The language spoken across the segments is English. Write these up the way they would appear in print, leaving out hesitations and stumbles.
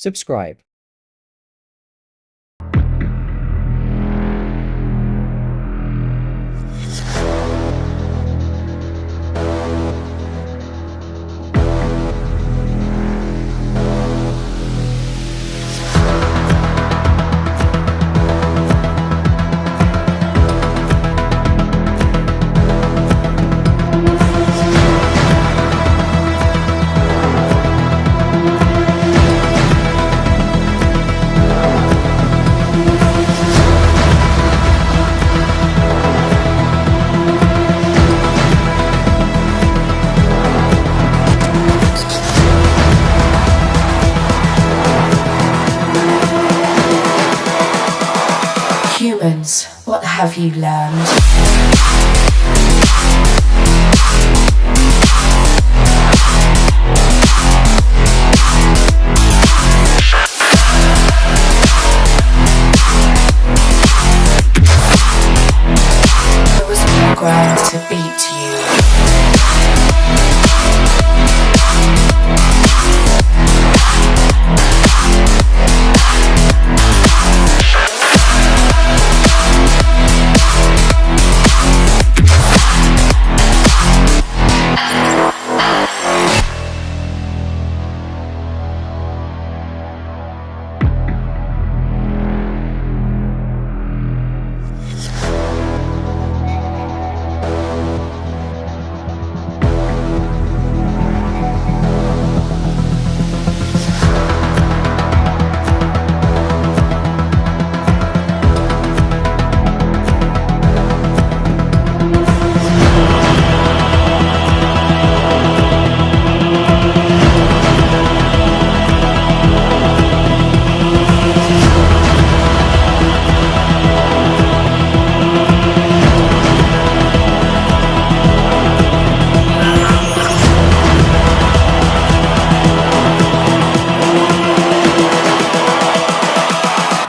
subscribe. Humans, what have you learned? I was programmed to beat you.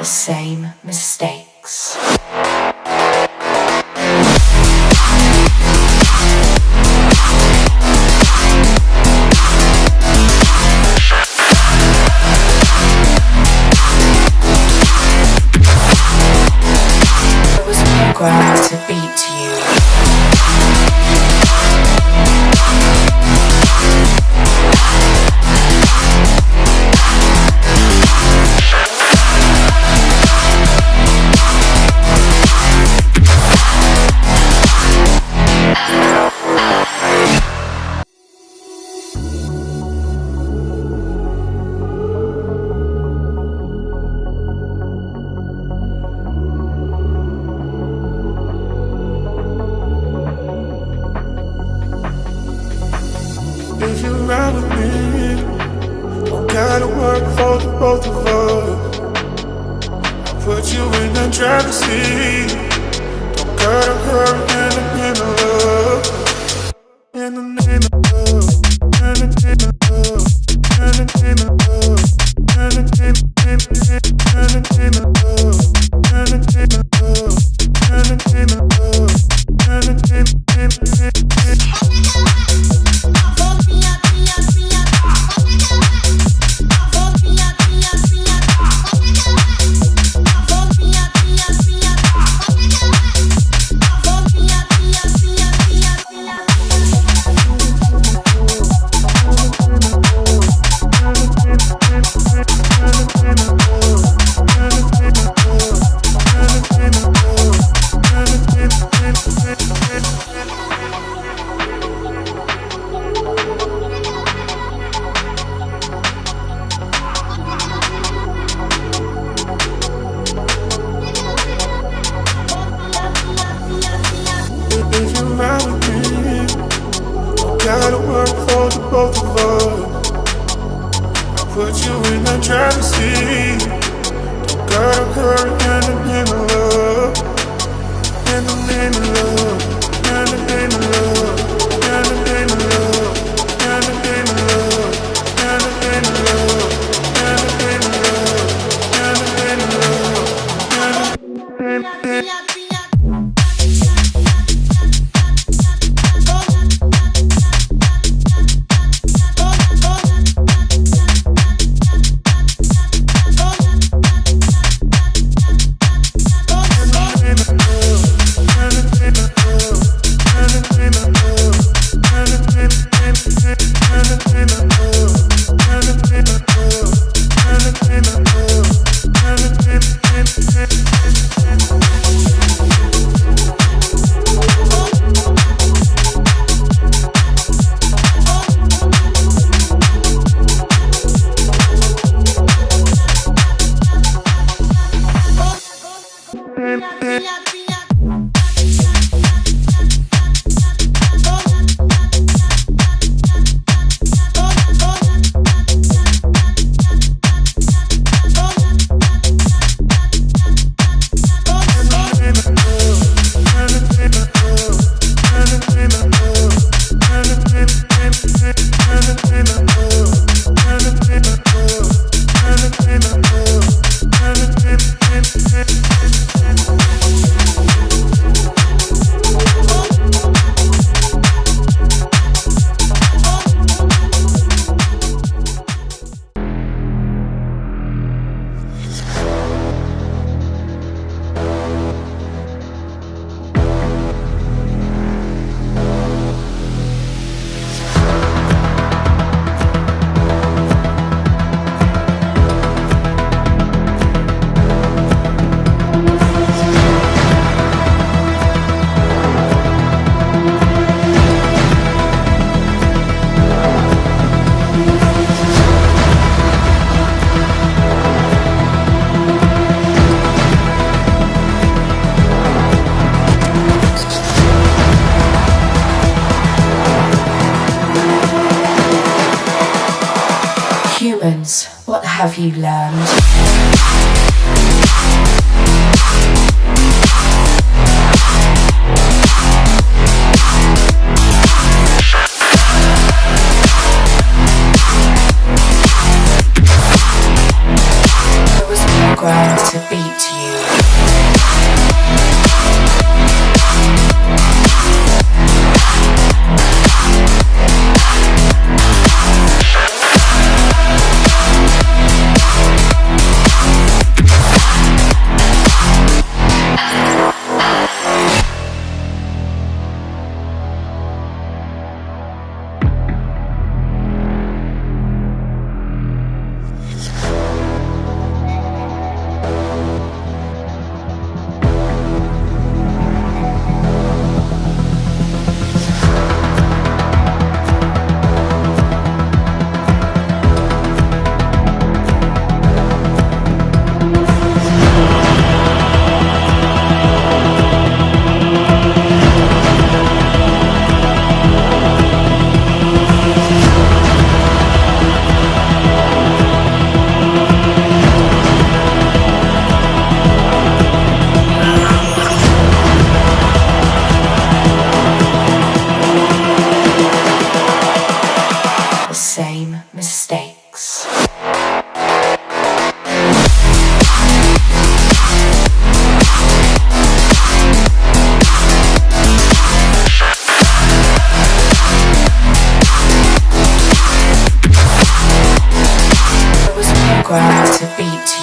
Same mistakes. I was programmed to beat you. If you ride with me, don't gotta work for the both of us. I'll put you in the driver's seat. Don't gotta hurry in the love. In the name of love, in the name of love, in the name of love, in the name of love, in the name of love, in the name of love, in the name If you ride with me, don't gotta work for the both of us. I'll put you in the driver's seat. Don't gotta hurry in the name of love. In the name of love. In the name of love. In the name of love. In the name of love. In the name of love. In the name of love. In the name of love. In the name of love. skills? What have you learned? I was programmed to beat you. Same mistakes. I was programmed to beat you.